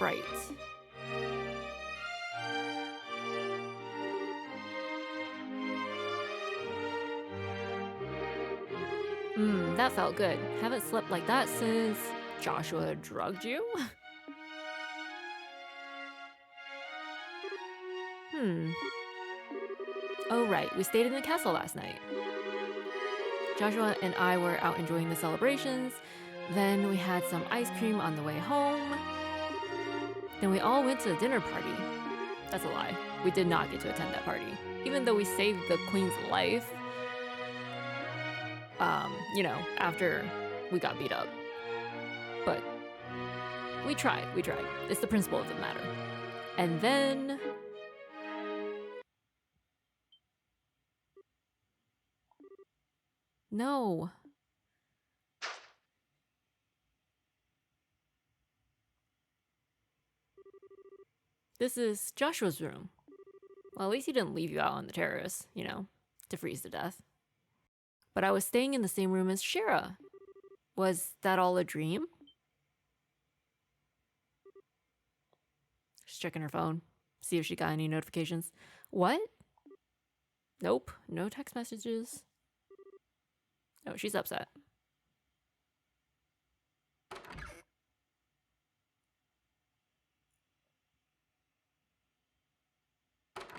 Right. That felt good. Haven't slept like that since Joshua drugged you? Oh, right. We stayed in the castle last night. Joshua and I were out enjoying the celebrations. Then we had some ice cream on the way home. Then we all went to the dinner party. That's a lie. We did not get to attend that party. Even though we saved the queen's life, after we got beat up. But we tried. It's the principle of the matter. And then... No. This is Joshua's room. Well, at least he didn't leave you out on the terrace, to freeze to death. But I was staying in the same room as Shira. Was that all a dream? She's checking her phone. See if she got any notifications. What? Nope. No text messages. Oh, she's upset.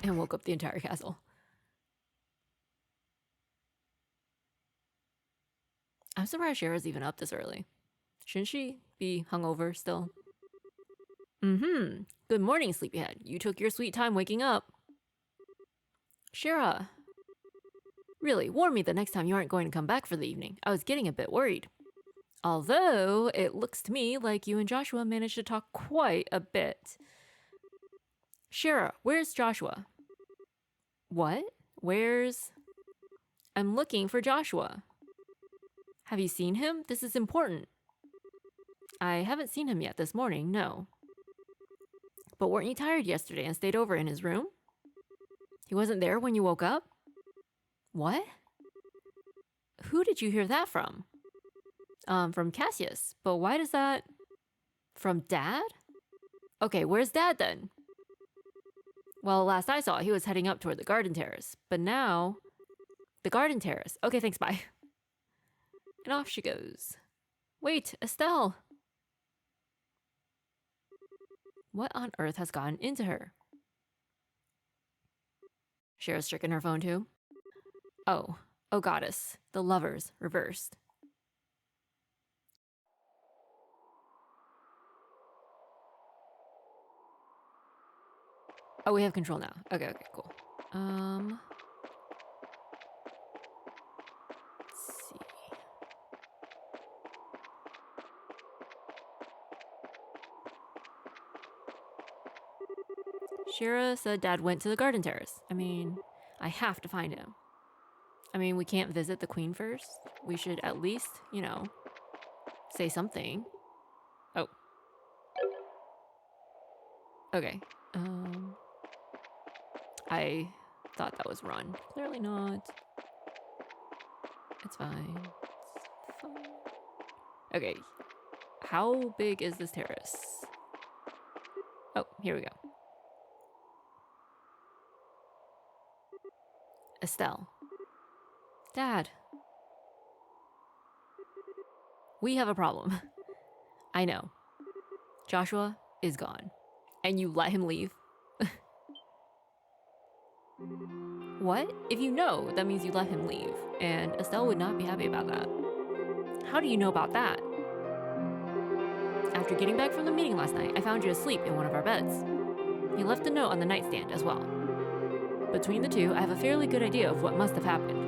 And woke up the entire castle. I'm surprised Shira's even up this early. Shouldn't she be hungover still? Good morning, sleepyhead. You took your sweet time waking up. Shira. Really, warn me the next time you aren't going to come back for the evening. I was getting a bit worried. Although, it looks to me like you and Joshua managed to talk quite a bit. Shira, where's Joshua? What? Where's... I'm looking for Joshua. Have you seen him? This is important. I haven't seen him yet this morning, no. But weren't you tired yesterday and stayed over in his room? He wasn't there when you woke up? What? Who did you hear that from? From Cassius. But why does that... From Dad? Okay, where's Dad then? Well, last I saw, he was heading up toward the garden terrace. But now... The garden terrace. Okay, thanks, bye. And off she goes. Wait, Estelle! What on earth has gotten into her? Shira's stricken her phone too. Oh goddess, the lovers reversed. Oh, we have control now. Okay, cool. Let's see. Shira said Dad went to the garden terrace. I mean, I have to find him. I mean, we can't visit the queen first. We should at least, say something. Oh. Okay. I thought that was run. Clearly not. It's fine. It's fine. Okay. How big is this terrace? Oh, here we go. Estelle. Dad. We have a problem. I know. Joshua is gone. And you let him leave? What? If you know, that means you let him leave. And Estelle would not be happy about that. How do you know about that? After getting back from the meeting last night, I found you asleep in one of our beds. You left a note on the nightstand as well. Between the two, I have a fairly good idea of what must have happened.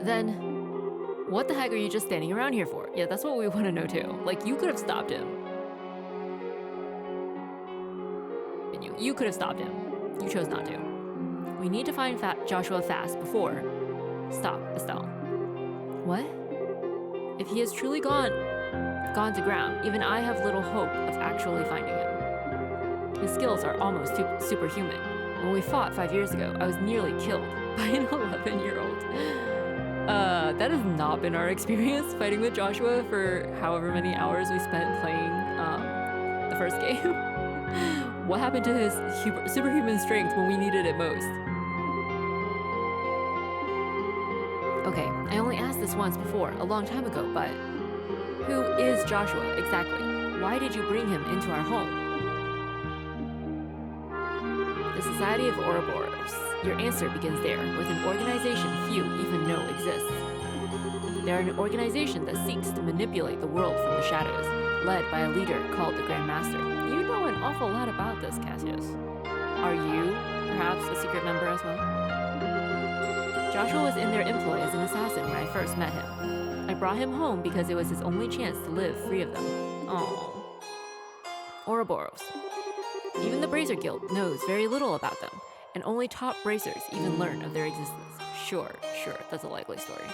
Then, what the heck are you just standing around here for? Yeah, that's what we want to know too. Like, you could have stopped him. And you could have stopped him. You chose not to. We need to find Joshua fast before... Stop, Estelle. What? If he has truly gone to ground, even I have little hope of actually finding him. His skills are almost superhuman. When we fought 5 years ago, I was nearly killed by an 11-year-old. That has not been our experience fighting with Joshua for however many hours we spent playing the first game. What happened to his superhuman strength when we needed it most? Okay, I only asked this once before, a long time ago, but who is Joshua exactly? Why did you bring him into our home? The Society of Ouroboros. Your answer begins there, with an organization few even know exists. They're an organization that seeks to manipulate the world from the shadows, led by a leader called the Grand Master. You know an awful lot about this, Cassius. Are you, perhaps, a secret member as well? Joshua was in their employ as an assassin when I first met him. I brought him home because it was his only chance to live free of them. Oh. Ouroboros. Even the Bracer Guild knows very little about them, and only top bracers even learn of their existence. Sure, that's a likely story.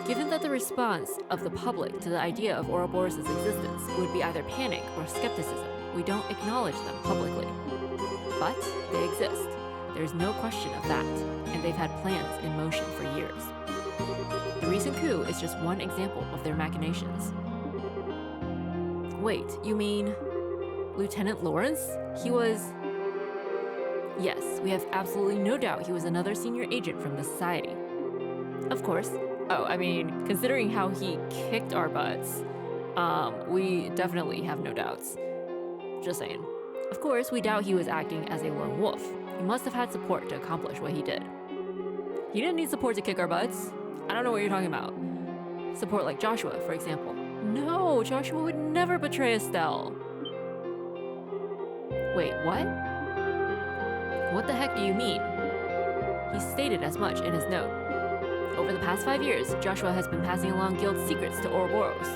Given that the response of the public to the idea of Ouroboros' existence would be either panic or skepticism, we don't acknowledge them publicly. But they exist. There's no question of that, and they've had plans in motion for years. The recent coup is just one example of their machinations. Wait, you mean Lieutenant Lawrence? He was... Yes, we have absolutely no doubt he was another senior agent from the Society. Of course. Oh, I mean, considering how he kicked our butts, we definitely have no doubts. Just saying. Of course, we doubt he was acting as a lone wolf. He must have had support to accomplish what he did. He didn't need support to kick our butts. I don't know what you're talking about. Support like Joshua, for example. No, Joshua would never betray Estelle. Wait, what? What the heck do you mean? He stated as much in his note. Over the past 5 years, Joshua has been passing along guild secrets to Ouroboros.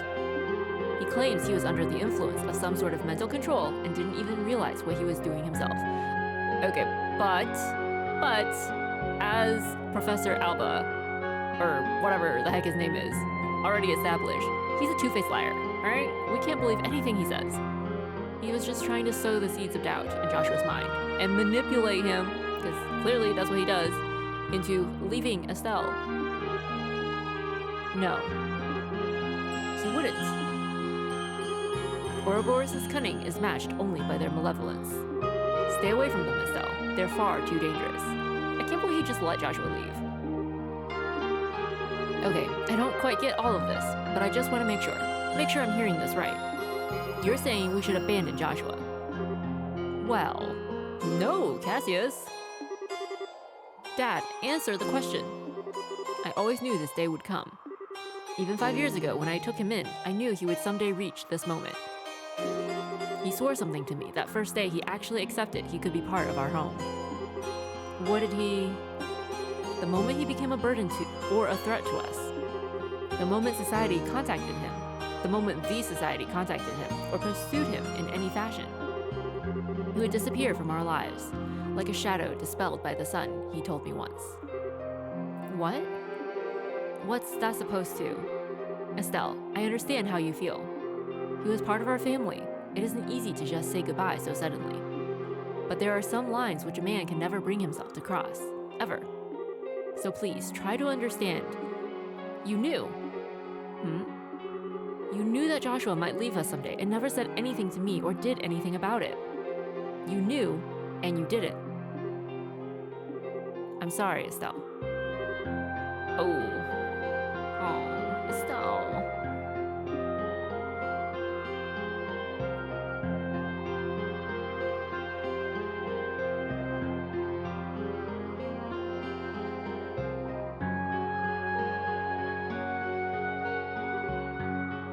He claims he was under the influence of some sort of mental control and didn't even realize what he was doing himself. Okay, but, as Professor Alba, or whatever the heck his name is, already established, he's a two-faced liar, alright? We can't believe anything he says. He was just trying to sow the seeds of doubt in Joshua's mind and manipulate him, because clearly that's what he does, into leaving Estelle. No. He wouldn't. Ouroboros' cunning is matched only by their malevolence. Stay away from them, Estelle. They're far too dangerous. I can't believe he just let Joshua leave. Okay, I don't quite get all of this, but I just want to make sure I'm hearing this right. You're saying we should abandon Joshua. Well, no, Cassius. Dad, answer the question. I always knew this day would come. Even 5 years ago, when I took him in, I knew he would someday reach this moment. He swore something to me that first day he actually accepted he could be part of our home. What did he... The moment he became a burden to, or a threat to us. The moment society contacted him. The moment the society contacted him, or pursued him in any fashion. He would disappear from our lives, like a shadow dispelled by the sun, he told me once. What? What's that supposed to? Estelle, I understand how you feel. He was part of our family. It isn't easy to just say goodbye so suddenly. But there are some lines which a man can never bring himself to cross, ever. So please, try to understand. You knew. You knew that Joshua might leave us someday and never said anything to me or did anything about it. You knew, and you didn't. I'm sorry, Estelle. Oh, Estelle.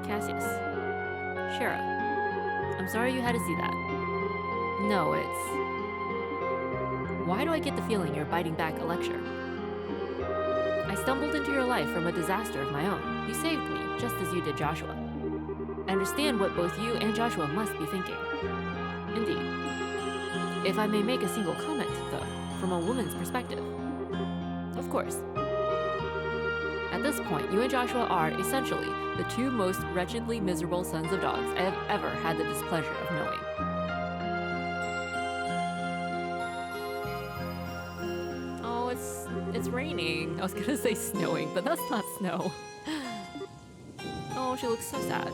Cassius. Shara. I'm sorry you had to see that. No, it's... Why do I get the feeling you're biting back a lecture? I stumbled into your life from a disaster of my own. You saved me, just as you did Joshua. I understand what both you and Joshua must be thinking. Indeed. If I may make a single comment, though, from a woman's perspective. Of course. At this point, you and Joshua are, essentially, the two most wretchedly miserable sons of dogs I have ever had the displeasure of knowing. Oh, it's raining. I was gonna say snowing, but that's not snow. Oh, she looks so sad.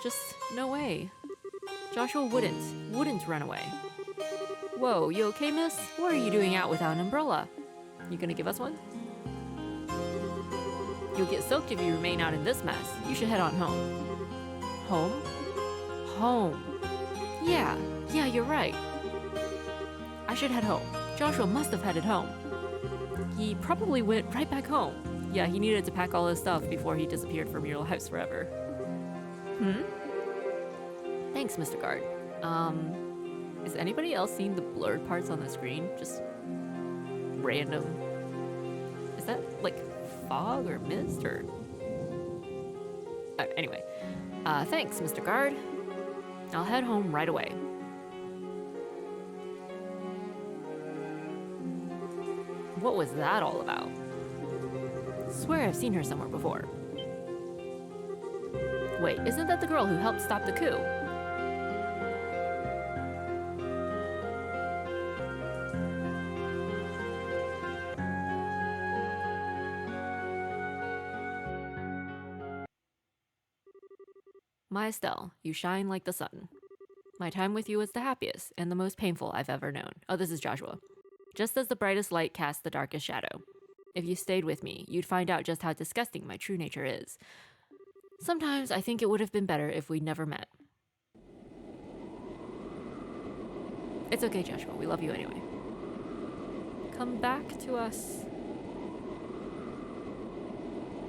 Just no way. Joshua wouldn't run away. Whoa, you okay, miss? What are you doing out without an umbrella? You gonna give us one? You'll get soaked if you remain out in this mess. You should head on home. Home? Home. Yeah, you're right. I should head home. Joshua must have headed home. He probably went right back home. Yeah, he needed to pack all his stuff before he disappeared from your lives forever. Thanks, Mr. Guard. Is anybody else seeing the blurred parts on the screen? Just random. Is that like fog or mist or... anyway. Thanks, Mr. Guard. I'll head home right away. What was that all about? Swear I've seen her somewhere before. Wait, isn't that the girl who helped stop the coup? My Estelle, you shine like the sun. My time with you was the happiest and the most painful I've ever known. Oh, this is Joshua. Just as the brightest light casts the darkest shadow. If you stayed with me, you'd find out just how disgusting my true nature is. Sometimes I think it would have been better if we'd never met. It's okay, Joshua. We love you anyway. Come back to us.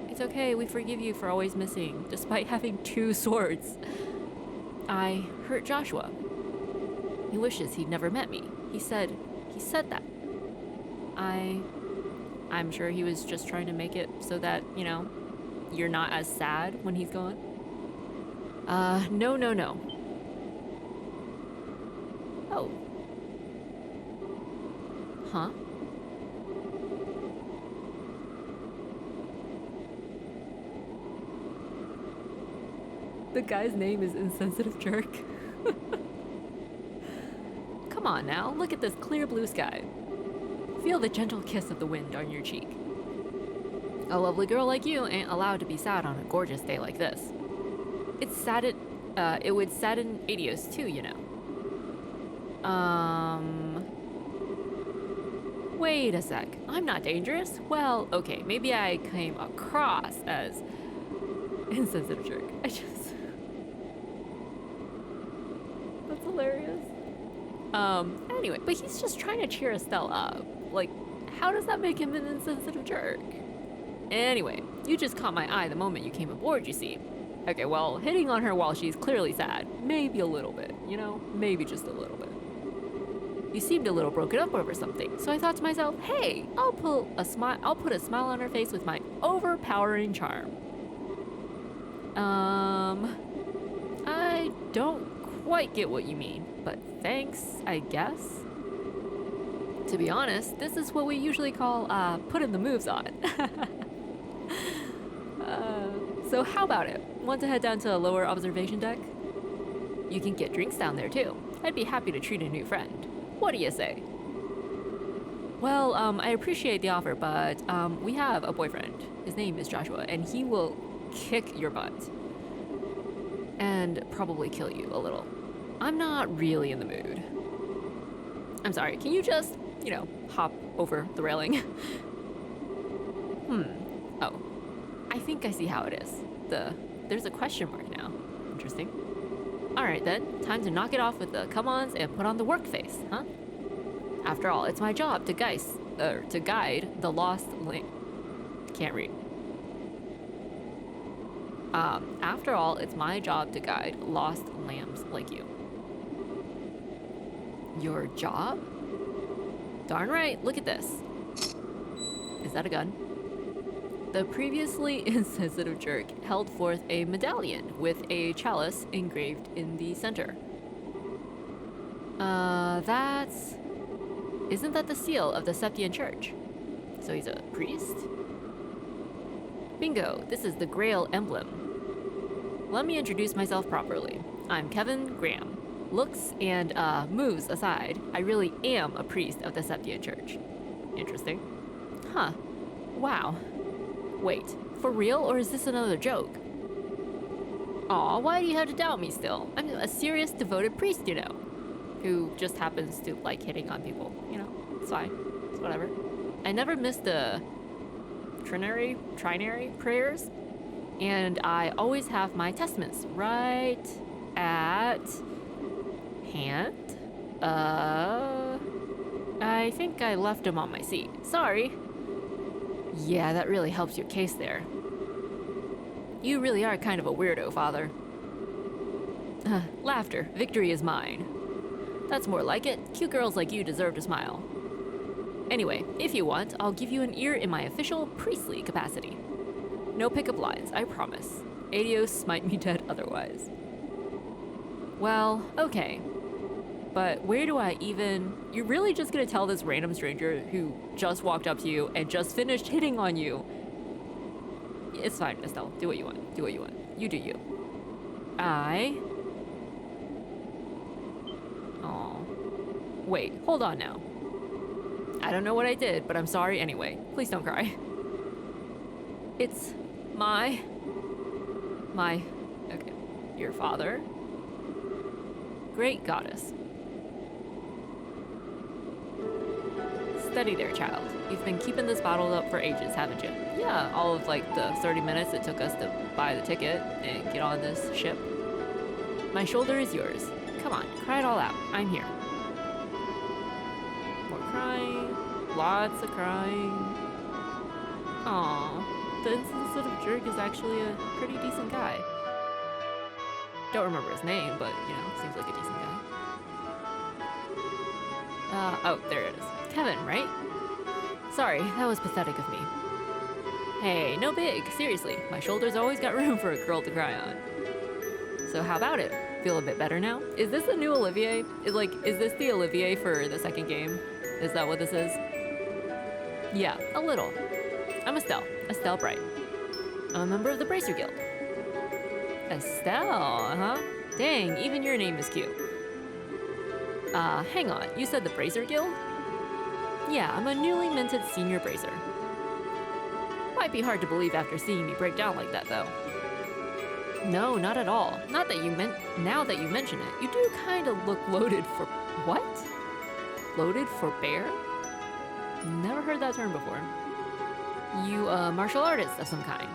It's okay, we forgive you for always missing, despite having 2 swords. I hurt Joshua. He wishes he'd never met me. He said that. I'm sure he was just trying to make it so that, you know, you're not as sad when he's gone. No. Oh. Huh? The guy's name is Insensitive Jerk. Come on now, look at this clear blue sky. Feel the gentle kiss of the wind on your cheek. A lovely girl like you ain't allowed to be sad on a gorgeous day like this. It would sadden Adios too, you know. Wait a sec. I'm not dangerous? Well, okay, maybe I came across as Insensitive Jerk. That's hilarious. Anyway, but he's just trying to cheer Estelle up. Like, how does that make him an insensitive jerk? Anyway, you just caught my eye the moment you came aboard, you see. Okay, well, hitting on her while she's clearly sad, maybe a little bit, you know? Maybe just a little bit. You seemed a little broken up over something, so I thought to myself, hey, I'll put a smile on her face with my overpowering charm. I don't quite get what you mean, but thanks, I guess. To be honest, this is what we usually call, putting the moves on. So how about it? Want to head down to a lower observation deck? You can get drinks down there too. I'd be happy to treat a new friend. What do you say? Well, I appreciate the offer, but we have a boyfriend. His name is Joshua, and he will kick your butt. And probably kill you a little. I'm not really in the mood. I'm sorry, can you just, you know, hop over the railing? Oh. I think I see how it is. There's a question mark now. Interesting. Alright then, time to knock it off with the come-ons and put on the work face, huh? After all, it's my job to guide the lost can't read. After all, it's my job to guide lost lambs like you. Your job? Darn right, look at this. Is that a gun? The previously insensitive jerk held forth a medallion with a chalice engraved in the center. Isn't that the seal of the Septian Church? So he's a priest? Bingo, this is the Grail emblem. Let me introduce myself properly. I'm Kevin Graham. Looks and moves aside, I really am a priest of the Septian Church. Interesting. Huh. Wow. Wait, for real or is this another joke? Aw, why do you have to doubt me still? I'm a serious, devoted priest, you know, who just happens to like hitting on people. You know, it's fine. It's whatever. I never missed the trinary prayers, and I always have my testaments right at hand. I think I left them on my seat. Sorry. Yeah, that really helps your case there. You really are kind of a weirdo, Father. Laughter. Victory is mine. That's more like it. Cute girls like you deserve to smile. Anyway, if you want, I'll give you an ear in my official priestly capacity. No pickup lines, I promise. Adios, smite me dead otherwise. Well, okay. But where do I even... You're really just gonna tell this random stranger who just walked up to you and just finished hitting on you? It's fine, Estelle. Do what you want. Do what you want. You do you. Oh. Wait, hold on now. I don't know what I did, but I'm sorry anyway. Please don't cry. It's my... Okay. Your father? Great goddess. Steady there, child. You've been keeping this bottled up for ages, haven't you? Yeah, all of like the 30 minutes it took us to buy the ticket and get on this ship. My shoulder is yours. Come on, cry it all out. I'm here. More crying. Lots of crying. Aww. The insensitive jerk is actually a pretty decent guy. Don't remember his name, but, you know, seems like a decent guy. Oh, there it is. Kevin, right? Sorry, that was pathetic of me. Hey, no big. Seriously, my shoulder's always got room for a girl to cry on. So how about it? Feel a bit better now? Is this the new Olivier? Is this the Olivier for the second game? Is that what this is? Yeah, a little. I'm Estelle Bright. I'm a member of the Bracer Guild. Estelle, huh? Dang, even your name is cute. Hang on, you said the Bracer Guild? Yeah, I'm a newly minted senior bracer. Might be hard to believe after seeing me break down like that, though. No, not at all. Now that you mention it, you do kind of look loaded for... What? Loaded for bear? Never heard that term before. You a martial artist of some kind?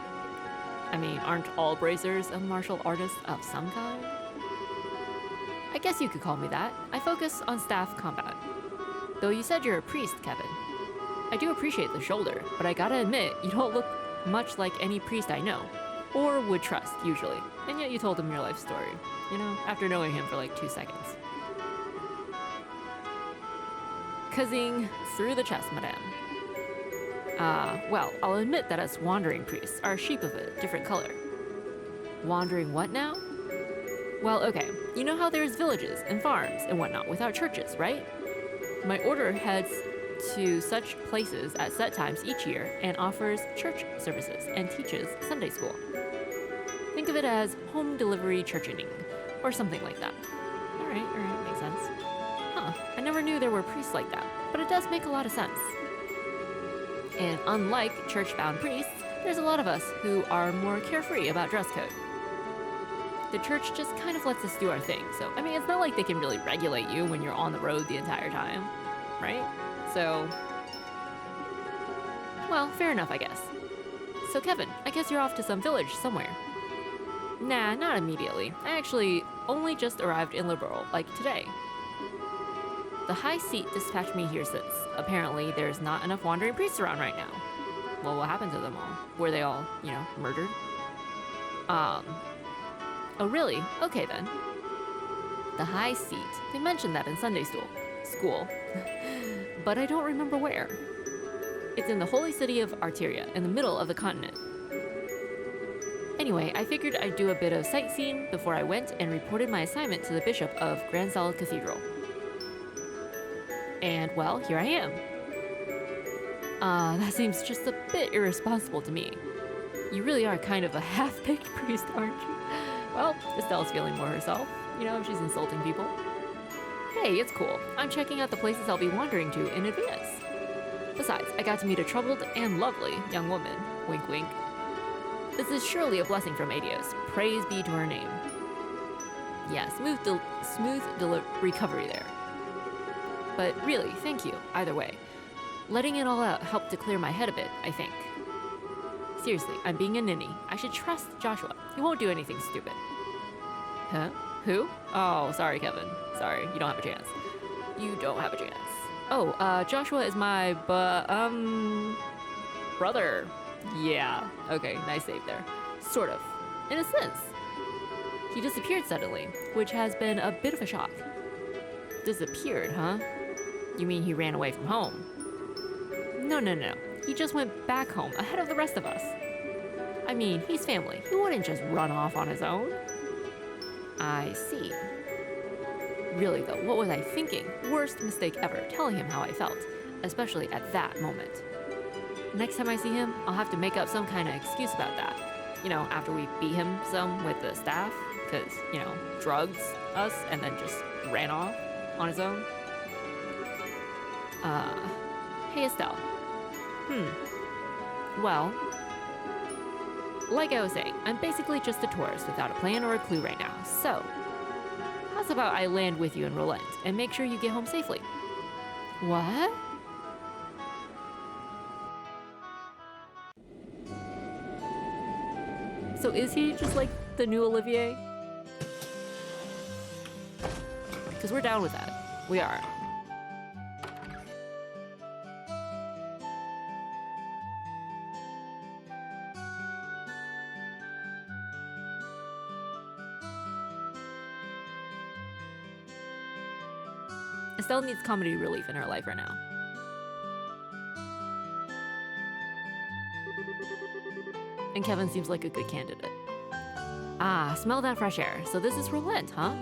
I mean, aren't all bracers a martial artist of some kind? I guess you could call me that. I focus on staff combat. Though you said you're a priest, Kevin. I do appreciate the shoulder, but I gotta admit, you don't look much like any priest I know. Or would trust, usually. And yet you told him your life story. You know, after knowing him for like 2 seconds. Cuzzing through the chest, madame. Well, I'll admit that us wandering priests are sheep of a different color. Wandering what now? Well, okay, you know how there's villages and farms and whatnot without churches, right? My order heads to such places at set times each year and offers church services and teaches Sunday school. Think of it as home delivery churching, or something like that. Alright, makes sense. Huh, I never knew there were priests like that, but it does make a lot of sense. And unlike church-bound priests, there's a lot of us who are more carefree about dress code. The church just kind of lets us do our thing, so, I mean, it's not like they can really regulate you when you're on the road the entire time, right? So, well, fair enough, I guess. So Kevin, I guess you're off to some village somewhere. Nah, not immediately. I actually only just arrived in Liberal, like today. The High Seat dispatched me here since apparently there's not enough wandering priests around right now. Well, what happened to them all? Were they all, you know, murdered? Oh really? Okay then. The High Seat. They mentioned that in Sunday school. But I don't remember where. It's in the holy city of Arteria, in the middle of the continent. Anyway, I figured I'd do a bit of sightseeing before I went and reported my assignment to the Bishop of Gransell Cathedral. And well, here I am. That seems just a bit irresponsible to me. You really are kind of a half-baked priest, aren't you? Well, Estelle's feeling more herself. You know, she's insulting people. Hey, it's cool. I'm checking out the places I'll be wandering to in advance. Besides, I got to meet a troubled and lovely young woman. Wink, wink. This is surely a blessing from Adios. Praise be to her name. Yeah, smooth recovery there. But really, thank you, either way. Letting it all out helped to clear my head a bit, I think. Seriously, I'm being a ninny. I should trust Joshua. He won't do anything stupid. Huh? Who? Oh, sorry, Kevin. Sorry, you don't have a chance. You don't have a chance. Oh, Joshua is my, brother. Yeah, okay, nice save there. Sort of. In a sense. He disappeared suddenly, which has been a bit of a shock. Disappeared, huh? You mean he ran away from home? No. He just went back home ahead of the rest of us. I mean, he's family. He wouldn't just run off on his own. I see. Really though, what was I thinking? Worst mistake ever, telling him how I felt, especially at that moment. Next time I see him, I'll have to make up some kind of excuse about that. You know, after we beat him some with the staff, because, you know, drugs us and then just ran off on his own. Hey Estelle. Well, like I was saying, I'm basically just a tourist without a plan or a clue right now, so how's about I land with you in Roland and make sure you get home safely? What? So is he just like the new Olivier? Because we're down with that. We are. Estelle needs comedy relief in her life right now. And Kevin seems like a good candidate. Ah, smell that fresh air. So this is Roland, huh?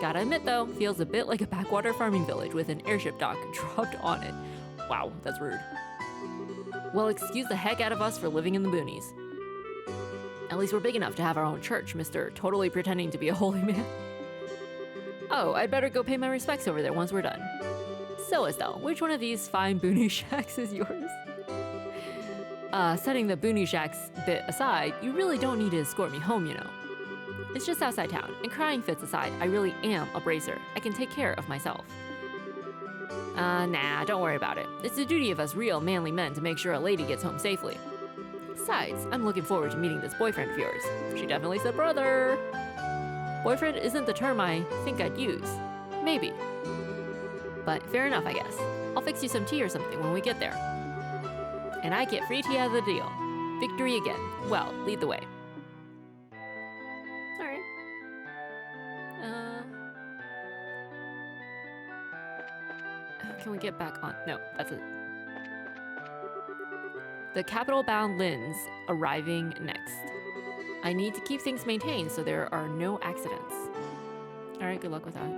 Gotta admit though, feels a bit like a backwater farming village with an airship dock dropped on it. Wow, that's rude. Well, excuse the heck out of us for living in the boonies. At least we're big enough to have our own church, Mr. Totally pretending to be a holy man. Oh, I'd better go pay my respects over there once we're done. So Estelle, which one of these fine boonie shacks is yours? Setting the boonie shacks bit aside, you really don't need to escort me home, you know. It's just outside town, and crying fits aside, I really am a bracer. I can take care of myself. Nah, don't worry about it. It's the duty of us real manly men to make sure a lady gets home safely. Besides, I'm looking forward to meeting this boyfriend of yours. She definitely said brother. Boyfriend isn't the term I think I'd use. Maybe. But fair enough, I guess. I'll fix you some tea or something when we get there. And I get free tea out of the deal. Victory again. Well, lead the way. Alright. Can we get back on? No, that's it. The capital-bound Linz arriving next. I need to keep things maintained so there are no accidents. Alright, good luck with that.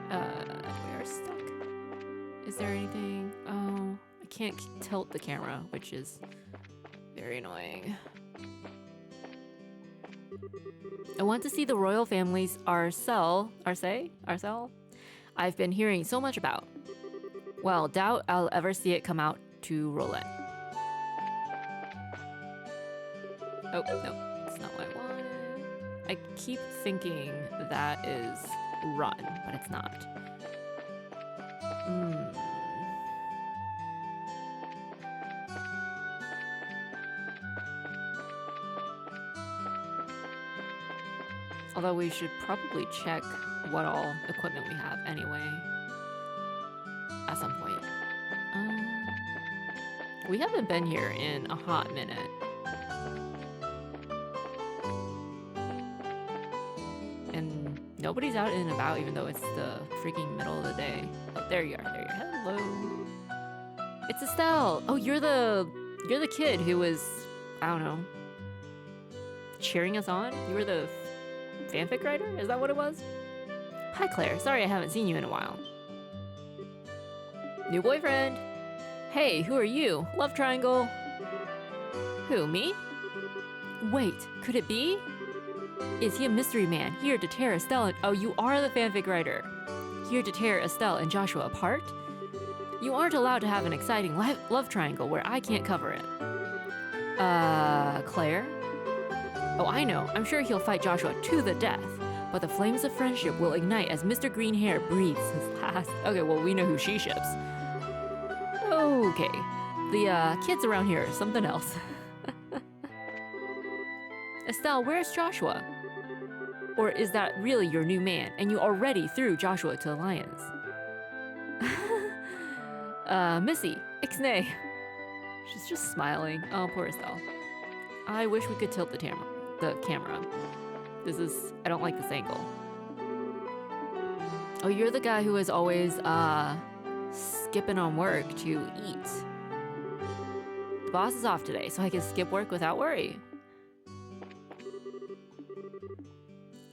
We are stuck. Is there anything? Oh, I can't tilt the camera, which is very annoying. I want to see the royal family's Arcel I've been hearing so much about. Well, doubt I'll ever see it come out to Roulette. Oh, no, that's not what I wanted. I keep thinking that is run, but it's not. Although we should probably check what all equipment we have anyway. At some point. We haven't been here in a hot minute. And nobody's out and about even though it's the freaking middle of the day. Oh, there you are. There you are. Hello. It's Estelle. Oh, you're the kid who was, I don't know, cheering us on? You were the fanfic writer? Is that what it was? Hi, Claire. Sorry I haven't seen you in a while. New boyfriend. Hey, who are you? Love triangle. Who, me? Wait, could it be? Is he a mystery man here to tear Estelle and— oh, you are the fanfic writer. Here to tear Estelle and Joshua apart? You aren't allowed to have an exciting love triangle where I can't cover it. Claire? Oh, I know. I'm sure he'll fight Joshua to the death. But the flames of friendship will ignite as Mr. Greenhair breathes his last. Okay, well, we know who she ships. Okay. The kids around here are something else. Estelle, where's Joshua? Or is that really your new man and you already threw Joshua to Alliance? Missy, ixnay. She's just smiling. Oh, poor Estelle. I wish we could tilt the camera. I don't like this angle. Oh, you're the guy who is always, skipping on work to eat. The boss is off today, so I can skip work without worry.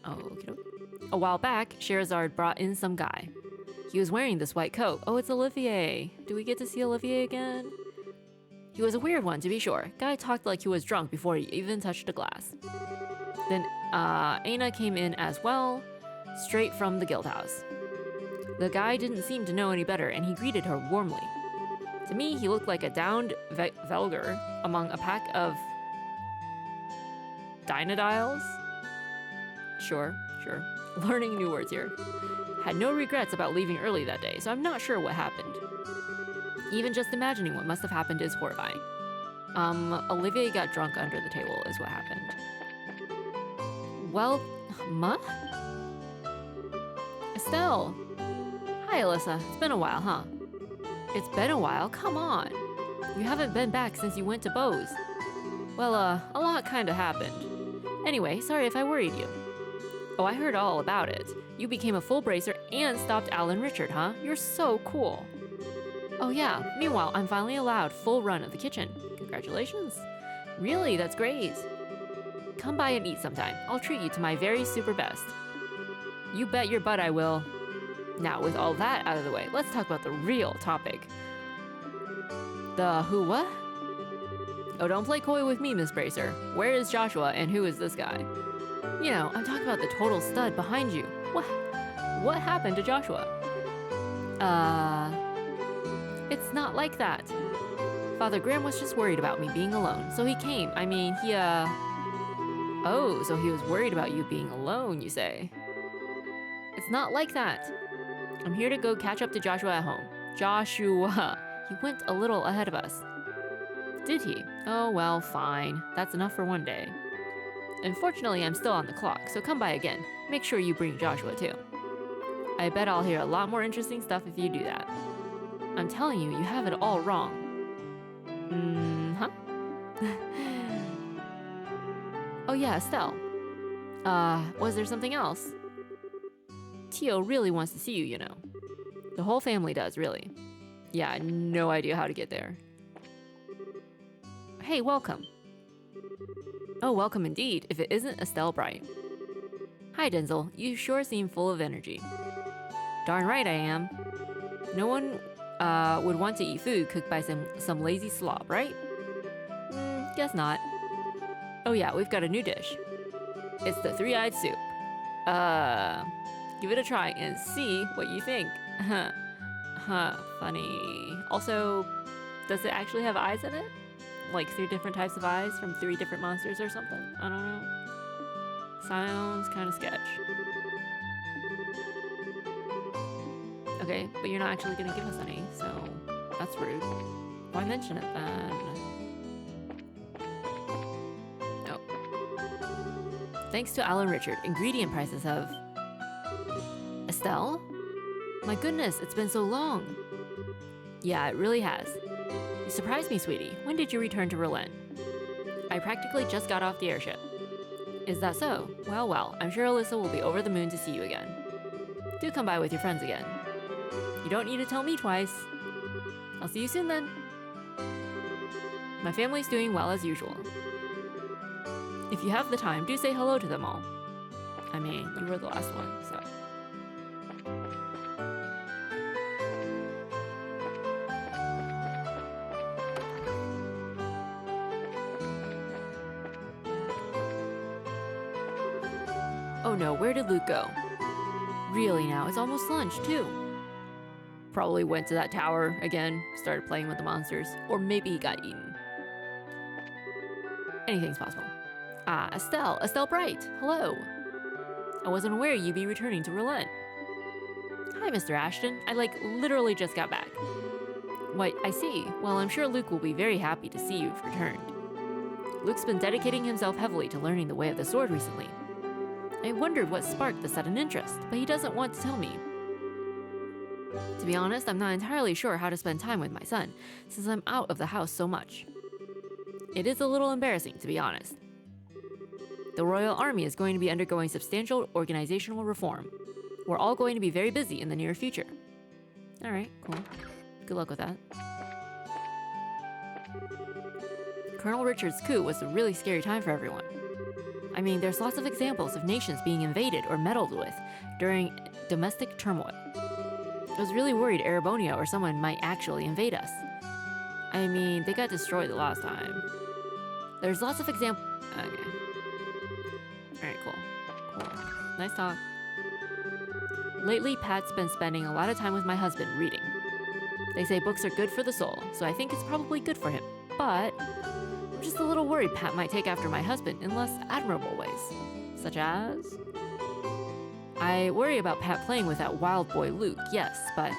Oh, okay. A while back, Scheherazade brought in some guy. He was wearing this white coat. Oh, it's Olivier. Do we get to see Olivier again? He was a weird one, to be sure. Guy talked like he was drunk before he even touched a glass. Then, Aina came in as well, straight from the guild house. The guy didn't seem to know any better, and he greeted her warmly. To me, he looked like a downed Velger among a pack of Dynodiles? Sure. Learning new words here. Had no regrets about leaving early that day, so I'm not sure what happened. Even just imagining what must have happened is horrifying. Olivier got drunk under the table is what happened. Well, Estelle! Hi, Alyssa. It's been a while, huh? It's been a while? Come on! You haven't been back since you went to Bose. Well, a lot kinda happened. Anyway, sorry if I worried you. Oh, I heard all about it. You became a full bracer and stopped Alan Richard, huh? You're so cool. Oh yeah, meanwhile, I'm finally allowed full run of the kitchen. Congratulations. Really, that's great. Come by and eat sometime. I'll treat you to my very super best. You bet your butt I will. Now, with all that out of the way, let's talk about the real topic. The who what? Oh, don't play coy with me, Miss Bracer. Where is Joshua and who is this guy? You know, I'm talking about the total stud behind you. What happened to Joshua? It's not like that. Father Graham was just worried about me being alone, so he came. I mean, he, Oh, so he was worried about you being alone, you say? It's not like that. I'm here to go catch up to Joshua at home. Joshua. He went a little ahead of us. Did he? Oh, well, fine. That's enough for one day. Unfortunately, I'm still on the clock, so come by again. Make sure you bring Joshua, too. I bet I'll hear a lot more interesting stuff if you do that. I'm telling you, you have it all wrong. Oh yeah, Estelle. Was there something else? Tio really wants to see you, you know. The whole family does, really. Yeah, no idea how to get there. Hey, welcome. Oh, welcome indeed, if it isn't Estelle Bright. Hi, Denzel. You sure seem full of energy. Darn right I am. No one would want to eat food cooked by some lazy slob, right? Guess not. Oh yeah, we've got a new dish. It's the three-eyed soup. Give it a try and see what you think. Funny. Also, does it actually have eyes in it? Like 3 different types of eyes from 3 different monsters or something? I don't know. Sounds kind of sketch. Okay, but you're not actually gonna give us any, so that's rude. Why mention it then? Oh. Thanks to Alan Richard, ingredient prices have... Estelle? My goodness, it's been so long. Yeah, it really has. You surprised me, sweetie. When did you return to Berlin? I practically just got off the airship. Is that so? Well, well, I'm sure Alyssa will be over the moon to see you again. Do come by with your friends again. You don't need to tell me twice. I'll see you soon then. My family's doing well as usual. If you have the time, do say hello to them all. I mean, you were the last one, so... Oh no, where did Luke go? Really now, it's almost lunch, too. Probably went to that tower again, started playing with the monsters, or maybe he got eaten. Anything's possible. Ah, Estelle Bright, hello. I wasn't aware you'd be returning to Relent. Hi, Mr. Ashton. I literally just got back. What, I see. Well, I'm sure Luke will be very happy to see you've returned. Luke's been dedicating himself heavily to learning the way of the sword recently. I wondered what sparked the sudden interest, but he doesn't want to tell me. To be honest, I'm not entirely sure how to spend time with my son, since I'm out of the house so much. It is a little embarrassing, to be honest. The Royal Army is going to be undergoing substantial organizational reform. We're all going to be very busy in the near future. Alright, cool. Good luck with that. Colonel Richard's coup was a really scary time for everyone. I mean, there's lots of examples of nations being invaded or meddled with during domestic turmoil. I was really worried Erebonia or someone might actually invade us. I mean, they got destroyed the last time. There's lots of examples. Okay. Alright, cool. Nice talk. Lately, Pat's been spending a lot of time with my husband reading. They say books are good for the soul, so I think it's probably good for him. But I'm just a little worried Pat might take after my husband in less admirable ways. Such as? I worry about Pat playing with that wild boy Luke, yes, but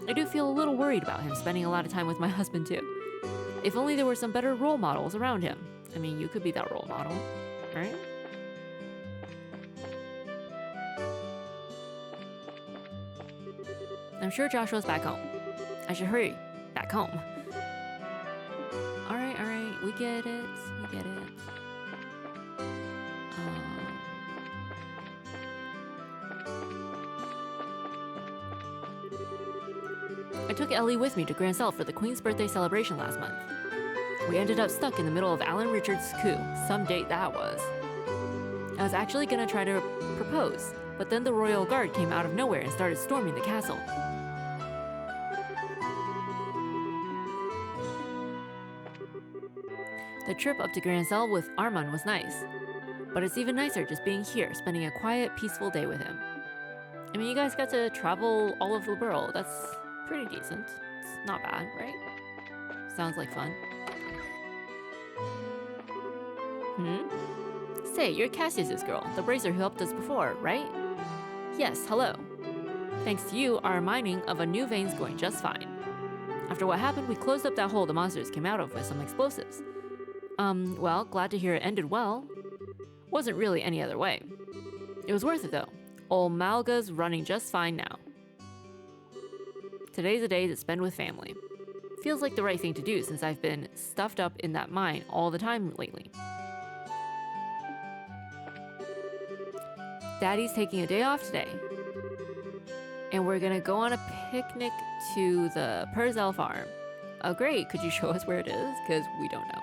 I do feel a little worried about him spending a lot of time with my husband too. If only there were some better role models around him. I mean, you could be that role model, right? I'm sure Joshua's back home. I should hurry back home. Alright, we get it. I took Ellie with me to Grand Cell for the Queen's birthday celebration last month. We ended up stuck in the middle of Alan Richards' coup, some date that was. I was actually gonna try to propose, but then the Royal Guard came out of nowhere and started storming the castle. The trip up to Grand Cell with Armand was nice, but it's even nicer just being here, spending a quiet, peaceful day with him. I mean, you guys got to travel all over the world. That's pretty decent. It's not bad, right? Sounds like fun. Say, you're Cassius's girl, the bracer who helped us before, right? Yes, hello. Thanks to you, our mining of a new vein's going just fine. After what happened, we closed up that hole the monsters came out of with some explosives. Well, glad to hear it ended well. Wasn't really any other way. It was worth it though. Old Malga's running just fine now. Today's a day to spend with family. Feels like the right thing to do since I've been stuffed up in that mine all the time lately. Daddy's taking a day off today. And we're gonna go on a picnic to the Purzel farm. Oh great, could you show us where it is? Because we don't know.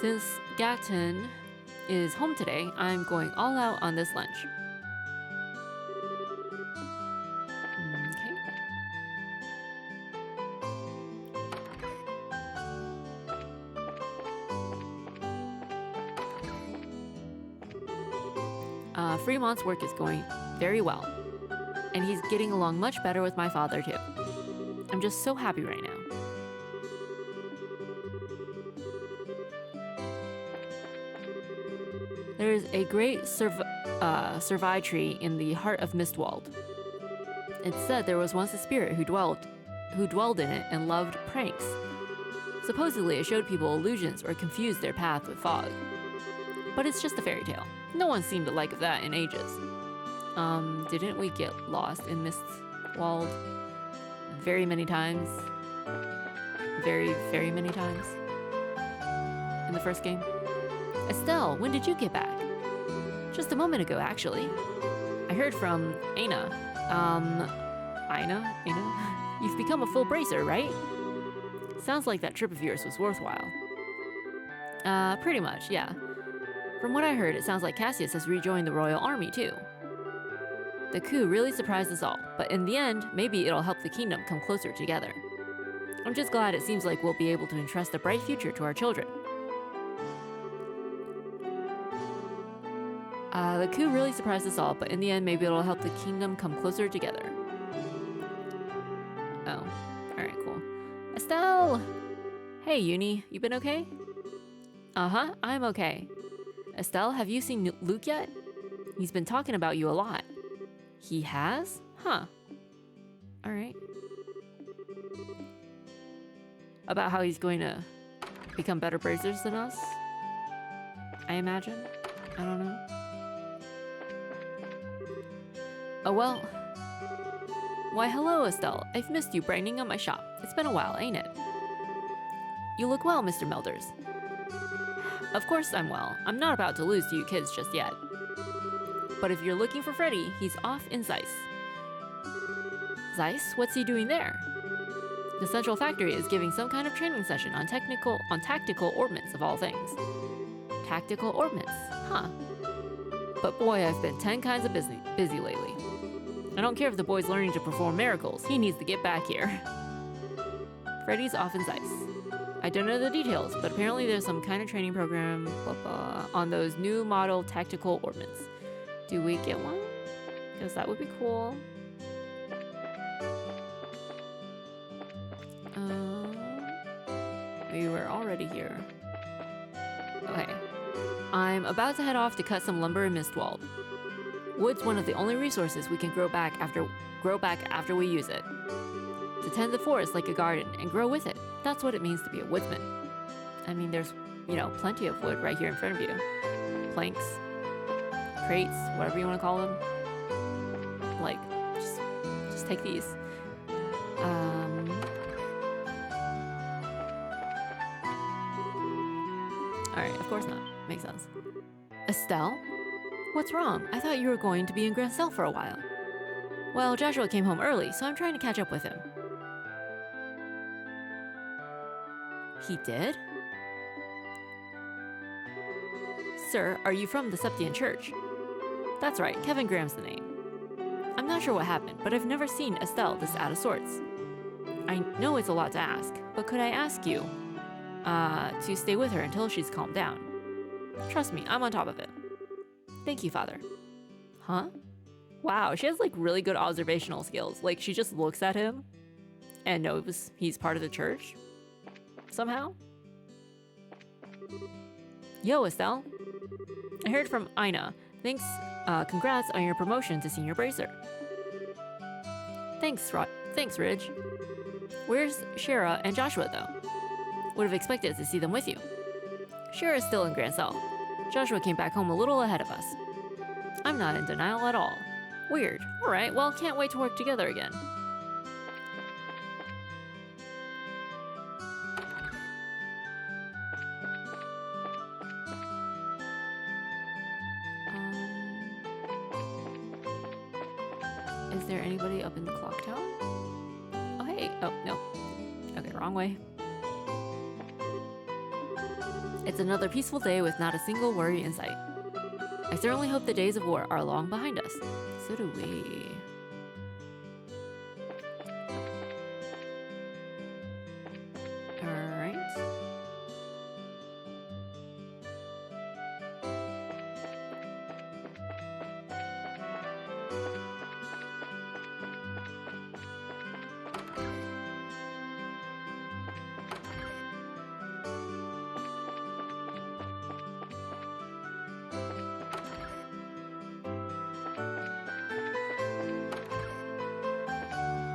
Since Gatton is home today, I'm going all out on this lunch. Fremont's work is going very well, and he's getting along much better with my father too. I'm just so happy right now. There's a great Servi tree in the heart of Mistwald. It's said there was once a spirit who dwelled in it and loved pranks. Supposedly it showed people illusions or confused their path with fog. But it's just a fairy tale. No one seemed to like that in ages. Didn't we get lost in Mistwald very many times? Very, very many times? In the first game? Estelle, when did you get back? Just a moment ago, actually. I heard from Aina. Aina? You've become a full bracer, right? Sounds like that trip of yours was worthwhile. Pretty much, yeah. From what I heard, it sounds like Cassius has rejoined the Royal Army, too. The coup really surprised us all, but in the end, maybe it'll help the kingdom come closer together. I'm just glad it seems like we'll be able to entrust a bright future to our children. The coup really surprised us all, but in the end, maybe it'll help the kingdom come closer together. Oh, alright, cool. Estelle! Hey, Uni, you been okay? Uh-huh, I'm okay. Estelle, have you seen Luke yet? He's been talking about you a lot. He has? Huh. Alright. About how he's going to become better bracers than us? I imagine. I don't know. Oh well. Why hello, Estelle. I've missed you brightening up my shop. It's been a while, ain't it? You look well, Mr. Melders. Of course I'm well. I'm not about to lose to you kids just yet. But if you're looking for Freddy, he's off in Zeiss. Zeiss? What's he doing there? The Central Factory is giving some kind of training session on tactical ordnance of all things. Tactical ordnance, huh? But boy, I've been 10 kinds of busy lately. I don't care if the boy's learning to perform miracles. He needs to get back here. Freddy's off in Zeiss. I don't know the details, but apparently there's some kind of training program on those new model tactical ordnance. Do we get one? Because that would be cool. We were already here. Okay. I'm about to head off to cut some lumber in Mistwald. Wood's one of the only resources we can grow back after we use it. To tend the forest like a garden and grow with it. That's what it means to be a woodsman. I mean, there's, plenty of wood right here in front of you. Planks, crates, whatever you want to call them. Like, just take these. Alright, of course not. Makes sense. Estelle? What's wrong? I thought you were going to be in Grancel for a while. Well, Joshua came home early, so I'm trying to catch up with him. He did? Sir, are you from the Septian Church? That's right, Kevin Graham's the name. I'm not sure what happened, but I've never seen Estelle this out of sorts. I know it's a lot to ask, but could I ask you, to stay with her until she's calmed down? Trust me, I'm on top of it. Thank you, Father. Huh? Wow, she has like really good observational skills. Like she just looks at him and knows he's part of the church. Somehow. Yo, Estelle. I heard from Ina. Congrats on your promotion to senior bracer. Thanks, Ridge. Where's Shara and Joshua, though? Would have expected to see them with you. Shara's still in Grancel. Joshua came back home a little ahead of us. I'm not in denial at all. Weird. Alright, well, can't wait to work together again. Is there anybody up in the clock tower? Oh, hey. Oh, no. Okay, wrong way. It's another peaceful day with not a single worry in sight. I certainly hope the days of war are long behind us. So do we. Alright.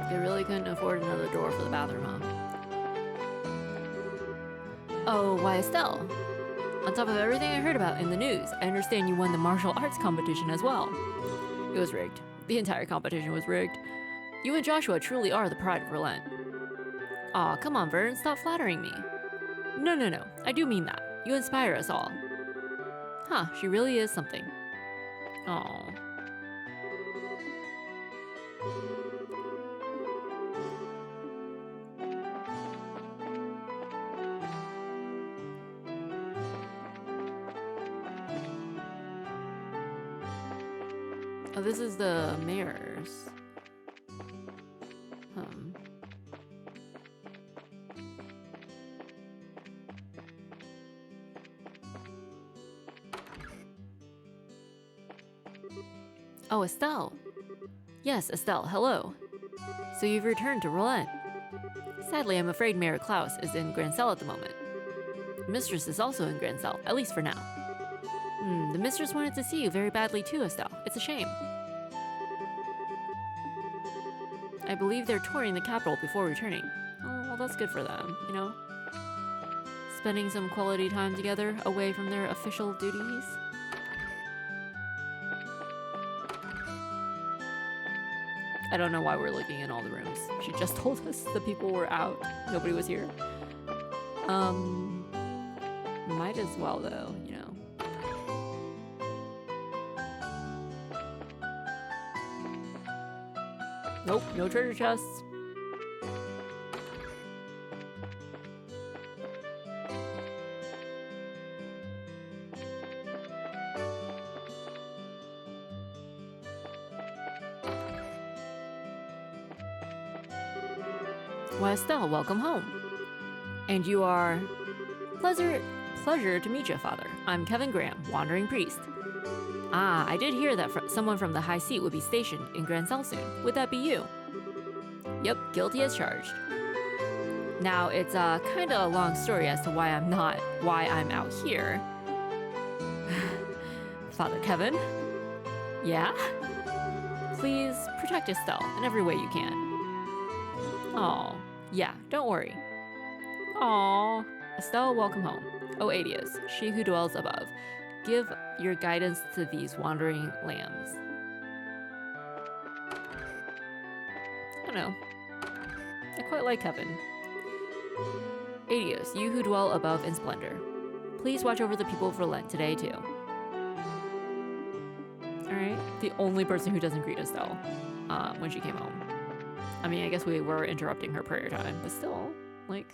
They really couldn't afford another door for the bathroom, huh? Oh, why Estelle? On top of everything I heard about in the news, I understand you won the martial arts competition as well. It was rigged. The entire competition was rigged. You and Joshua truly are the pride of Relent. Aw, come on, Vern, stop flattering me. No, I do mean that. You inspire us all. Huh, she really is something. Aw. Oh, this is the mirrors. Oh, Estelle. Yes, Estelle, hello. So you've returned to Rouen. Sadly, I'm afraid Mayor Klaus is in Grancel at the moment. The mistress is also in Grancel, at least for now. The mistress wanted to see you very badly too, Estelle. It's a shame. I believe they're touring the capital before returning. Oh, well, that's good for them, you know? Spending some quality time together away from their official duties. I don't know why we're looking in all the rooms. She just told us the people were out. Nobody was here. Might as well though, you know. Nope, no treasure chests. Why, Estelle, welcome home. And you are... Pleasure to meet you, Father. I'm Kevin Graham, Wandering Priest. Ah, I did hear that someone from the High Seat would be stationed in Grancel soon. Would that be you? Yep, guilty as charged. Now, it's kind of a long story as to why I'm out here. Father Kevin? Yeah? Please protect Estelle in every way you can. Oh, yeah, don't worry. Aw, Estelle, welcome home. O Adios, she who dwells above, give your guidance to these wandering lambs. I don't know. I quite like Kevin. Adios, you who dwell above in splendor. Please watch over the people of Rouen today, too. Alright, the only person who doesn't greet Estelle when she came home. I mean, I guess we were interrupting her prayer time, but still, like...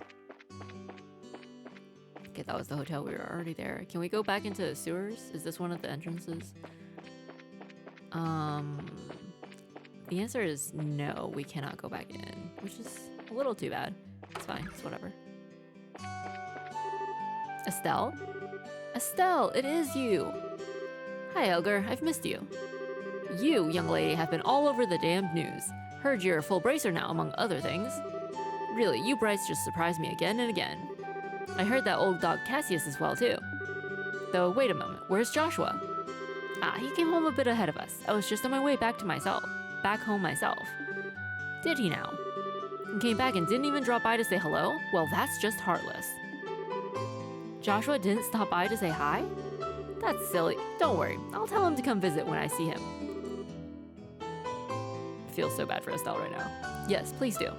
Okay, that was the hotel. We were already there. Can we go back into the sewers? Is this one of the entrances? The answer is no, we cannot go back in, which is a little too bad. It's fine, it's whatever. Estelle? Estelle, it is you! Hi, Elgar, I've missed you. You, young lady, have been all over the damned news. Heard you're a full bracer now, among other things. Really, you brights just surprise me again and again. I heard that old dog Cassius as well, too. Though, wait a moment, where's Joshua? Ah, he came home a bit ahead of us. I was just on my way back home myself. Did he now? And came back and didn't even drop by to say hello? Well, that's just heartless. Joshua didn't stop by to say hi? That's silly. Don't worry, I'll tell him to come visit when I see him. I feel so bad for Estelle right now. Yes, please do.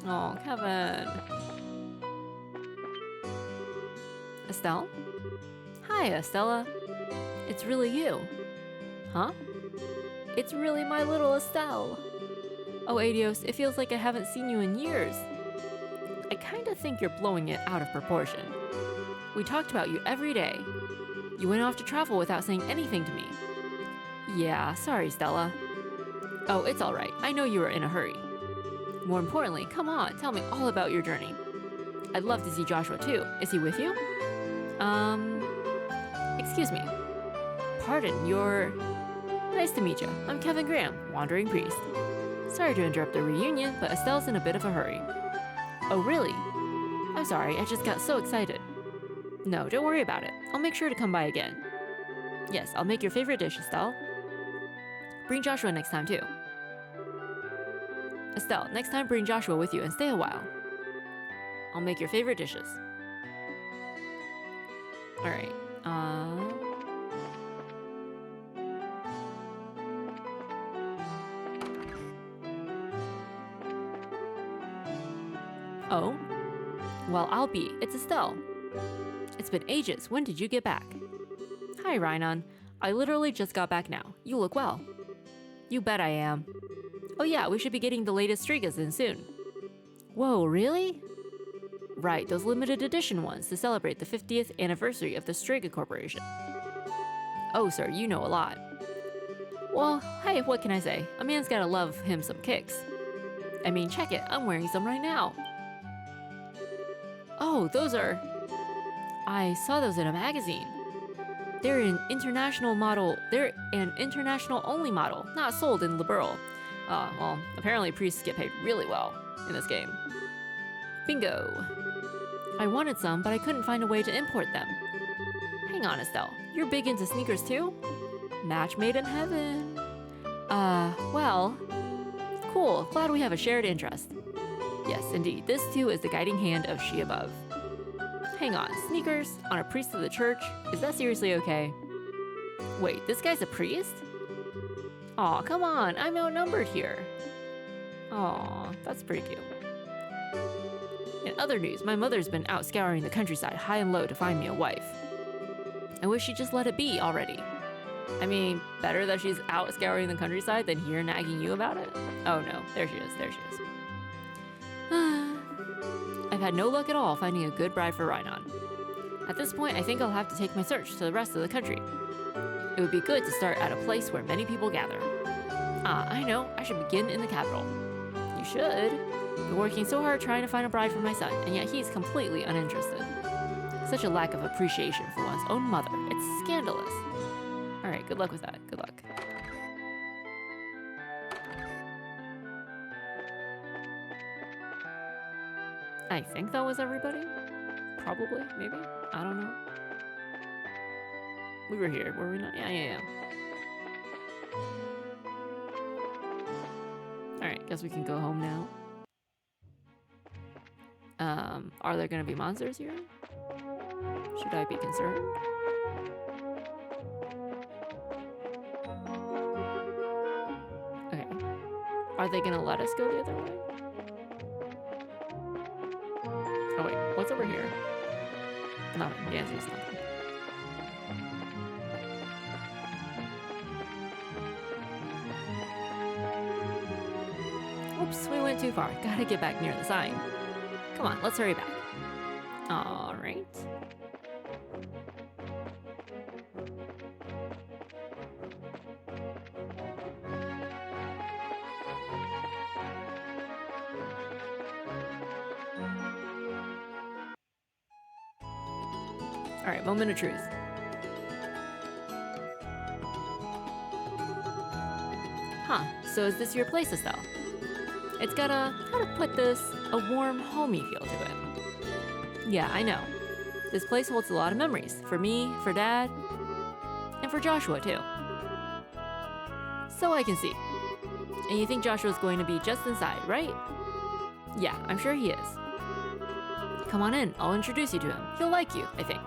Oh, Kevin. Estelle? Hi, Estella. It's really you. Huh? It's really my little Estelle. Oh, Adios, it feels like I haven't seen you in years. I kinda think you're blowing it out of proportion. We talked about you every day. You went off to travel without saying anything to me. Yeah, sorry, Stella. Oh, it's alright. I know you were in a hurry. More importantly, come on, tell me all about your journey. I'd love to see Joshua too. Is he with you? Excuse me. Pardon, you're... Nice to meet you. I'm Kevin Graham, Wandering Priest. Sorry to interrupt the reunion, but Estelle's in a bit of a hurry. Oh, really? I'm sorry, I just got so excited. No, don't worry about it. I'll make sure to come by again. Yes, I'll make your favorite dish, Estelle. Bring Joshua next time, too. Estelle, next time bring Joshua with you and stay a while. I'll make your favorite dishes. Alright, Oh? Well, I'll be. It's Estelle. It's been ages. When did you get back? Hi, Rhinon. I literally just got back now. You look well. You bet I am. Oh yeah, we should be getting the latest Strigas in soon. Whoa, really? Right, those limited edition ones to celebrate the 50th anniversary of the Striga Corporation. Oh, sir, you know a lot. Well, hey, what can I say? A man's gotta love him some kicks. I mean, check it, I'm wearing some right now. Oh, those are... I saw those in a magazine. They're an international model. They're an international only model, not sold in Liberal. Well, apparently priests get paid really well in this game. Bingo. I wanted some, but I couldn't find a way to import them. Hang on, Estelle. You're big into sneakers too? Match made in heaven. Well, cool. Glad we have a shared interest. Yes, indeed. This too is the guiding hand of She Above. Hang on, sneakers on a priest of the church? Is that seriously okay? Wait, this guy's a priest? Aw, come on, I'm outnumbered here. Aw, that's pretty cute. In other news, my mother's been out scouring the countryside high and low to find me a wife. I wish she'd just let it be already. I mean, better that she's out scouring the countryside than here nagging you about it? Oh no, there she is. I've had no luck at all finding a good bride for Rhinon. At this point, I think I'll have to take my search to the rest of the country. It would be good to start at a place where many people gather. I know, I should begin in the capital. You should. Been working so hard trying to find a bride for my son, and yet he's completely uninterested. Such a lack of appreciation for one's own mother. It's scandalous. Alright, good luck with that. Good luck. I think that was everybody. Probably, maybe. I don't know. We were here, were we not? Yeah. Alright, guess we can go home now. Are there gonna be monsters here? Should I be concerned? Okay. Are they gonna let us go the other way? Oh wait, what's over here? Nothing. The answer is nothing. Oops, we went too far. Gotta get back near the sign. Come on, let's hurry back. Alright. Alright, moment of truth. Huh, so is this your place, Estelle? It's got a, how to put this, a warm, homey feel to it. Yeah, I know. This place holds a lot of memories. For me, for Dad, and for Joshua, too. So I can see. And you think Joshua's going to be just inside, right? Yeah, I'm sure he is. Come on in, I'll introduce you to him. He'll like you, I think.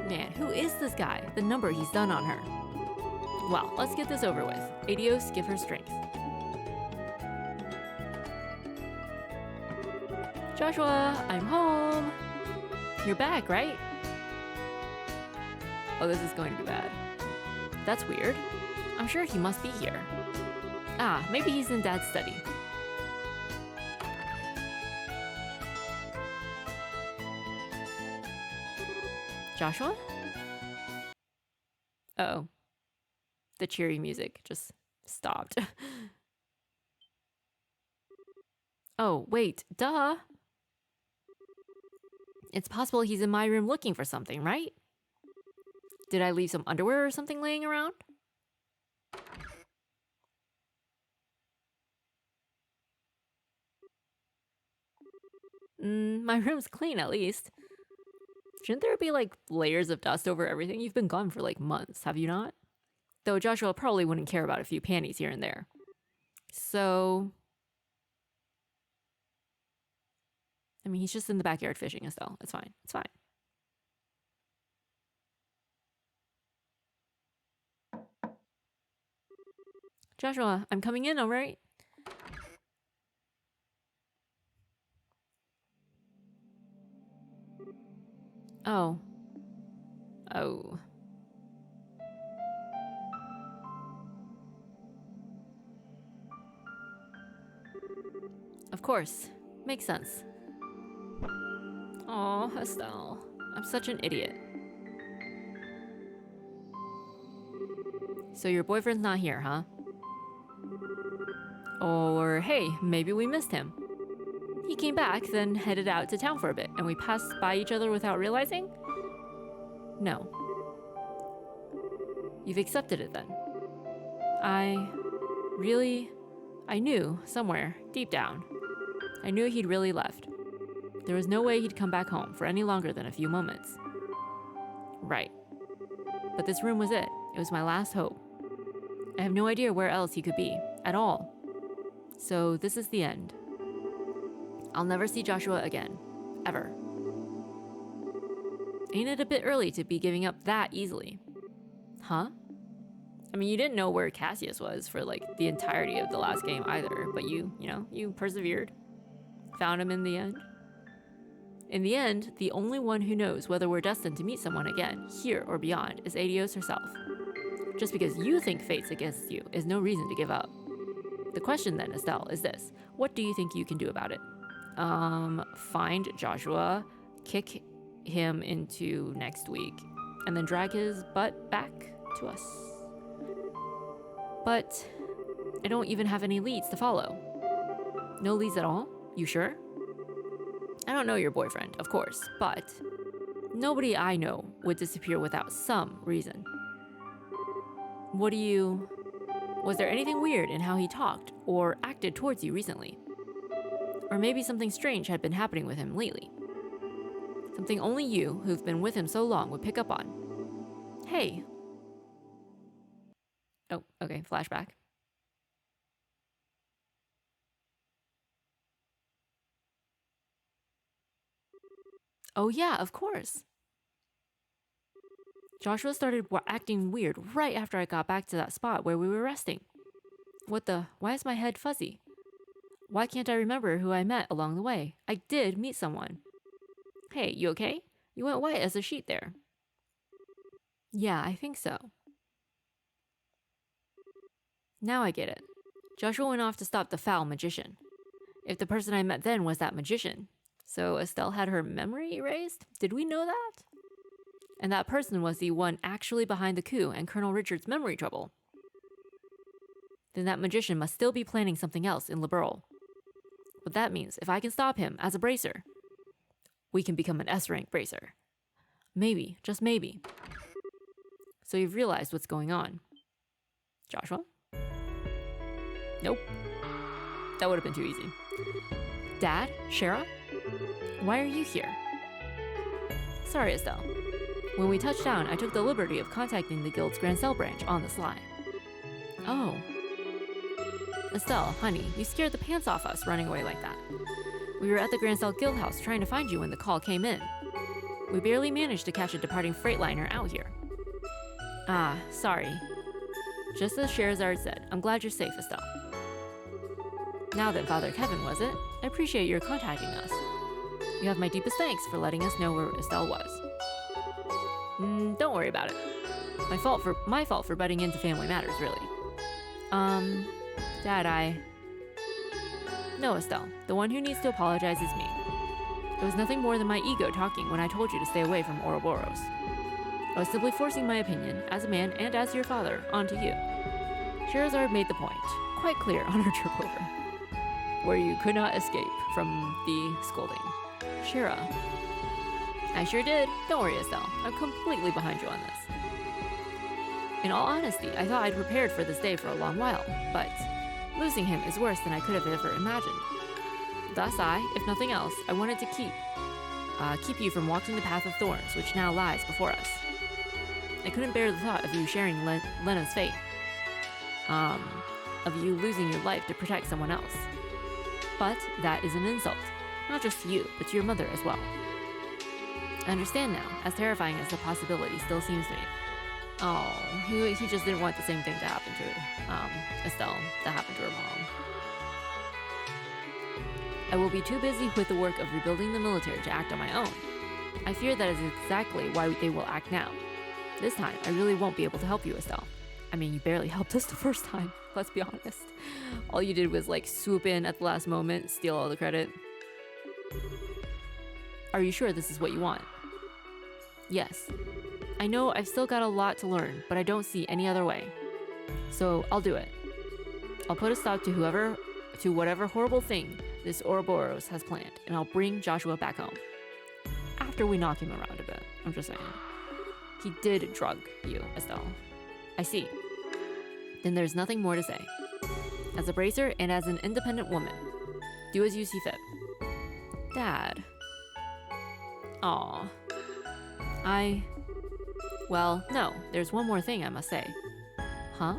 Man, who is this guy? The number he's done on her. Well, let's get this over with. Adios, give her strength. Joshua, I'm home. You're back, right? Oh, this is going to be bad. That's weird. I'm sure he must be here. Ah, maybe he's in Dad's study. Joshua? Uh-oh. The cheery music just stopped. Oh, wait, duh. It's possible he's in my room looking for something, right? Did I leave some underwear or something laying around? My room's clean at least. Shouldn't there be like layers of dust over everything? You've been gone for like months, have you not? Though Joshua probably wouldn't care about a few panties here and there. So... I mean, he's just in the backyard fishing, Estelle. It's fine. It's fine. Joshua, I'm coming in, alright? Oh. Oh. Of course. Makes sense. Aw, Estelle. I'm such an idiot. So your boyfriend's not here, huh? Or hey, maybe we missed him. He came back, then headed out to town for a bit, and we passed by each other without realizing? No. You've accepted it then. I knew somewhere, deep down. I knew he'd really left. There was no way he'd come back home for any longer than a few moments. Right. But this room was it. It was my last hope. I have no idea where else he could be, at all. So this is the end. I'll never see Joshua again. Ever. Ain't it a bit early to be giving up that easily? Huh? I mean, you didn't know where Cassius was for like the entirety of the last game either, but you persevered. Found him in the end. In the end, the only one who knows whether we're destined to meet someone again, here or beyond, is Adios herself. Just because you think fate's against you is no reason to give up. The question then, Estelle, is this. What do you think you can do about it? Find Joshua, kick him into next week, and then drag his butt back to us. But I don't even have any leads to follow. No leads at all? You sure? I don't know your boyfriend, of course, but nobody I know would disappear without some reason. Was there anything weird in how he talked or acted towards you recently? Or maybe something strange had been happening with him lately. Something only you, who've been with him so long, would pick up on. Hey. Oh, okay, flashback. Oh yeah, of course. Joshua started acting weird right after I got back to that spot where we were resting. Why is my head fuzzy? Why can't I remember who I met along the way? I did meet someone. Hey, you okay? You went white as a sheet there. Yeah, I think so. Now I get it. Joshua went off to stop the foul magician. If the person I met then was that magician, so Estelle had her memory erased? Did we know that? And that person was the one actually behind the coup and Colonel Richard's memory trouble. Then that magician must still be planning something else in Liberl. But that means if I can stop him as a bracer, we can become an S-rank bracer. Maybe, just maybe. So you've realized what's going on. Joshua? Nope. That would have been too easy. Dad? Shara? Why are you here? Sorry, Estelle. When we touched down, I took the liberty of contacting the Guild's Grand Cell branch on the sly. Oh. Estelle, honey, you scared the pants off us running away like that. We were at the Grand Cell Guild House trying to find you when the call came in. We barely managed to catch a departing freightliner out here. Ah, sorry. Just as Scheherazade said, I'm glad you're safe, Estelle. Now then, Father Kevin, was it? I appreciate your contacting us. You have my deepest thanks for letting us know where Estelle was. Don't worry about it. My fault for butting into family matters, really. Dad, No, Estelle. The one who needs to apologize is me. It was nothing more than my ego talking when I told you to stay away from Ouroboros. I was simply forcing my opinion, as a man and as your father, onto you. Scheherazade made the point, quite clear on our trip over, where you could not escape from the scolding. Shara. I sure did. Don't worry, Estelle. I'm completely behind you on this. In all honesty, I thought I'd prepared for this day for a long while, but losing him is worse than I could have ever imagined. Thus if nothing else, I wanted to keep you from walking the path of thorns which now lies before us. I couldn't bear the thought of you sharing Lena's fate. Of you losing your life to protect someone else. But that is an insult, not just to you, but to your mother as well. I understand now, as terrifying as the possibility still seems to me. Oh, he just didn't want the same thing to happen to Estelle that happened to her mom. I will be too busy with the work of rebuilding the military to act on my own. I fear that is exactly why they will act now. This time, I really won't be able to help you, Estelle. I mean, you barely helped us the first time, let's be honest. All you did was swoop in at the last moment, steal all the credit. Are you sure this is what you want? Yes. I know I've still got a lot to learn, but I don't see any other way. So I'll do it. I'll put a stop to whatever horrible thing this Ouroboros has planned, and I'll bring Joshua back home. After we knock him around a bit. I'm just saying. He did drug you, Estelle. I see. Then there's nothing more to say. As a bracer and as an independent woman, do as you see fit. Dad. Aw. Well, no, there's one more thing I must say. Huh?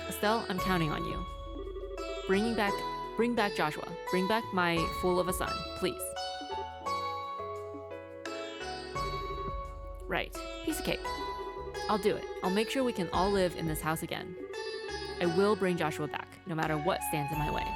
Estelle, I'm counting on you. Bring back Joshua. Bring back my fool of a son, please. Right. Piece of cake. I'll do it. I'll make sure we can all live in this house again. I will bring Joshua back, no matter what stands in my way.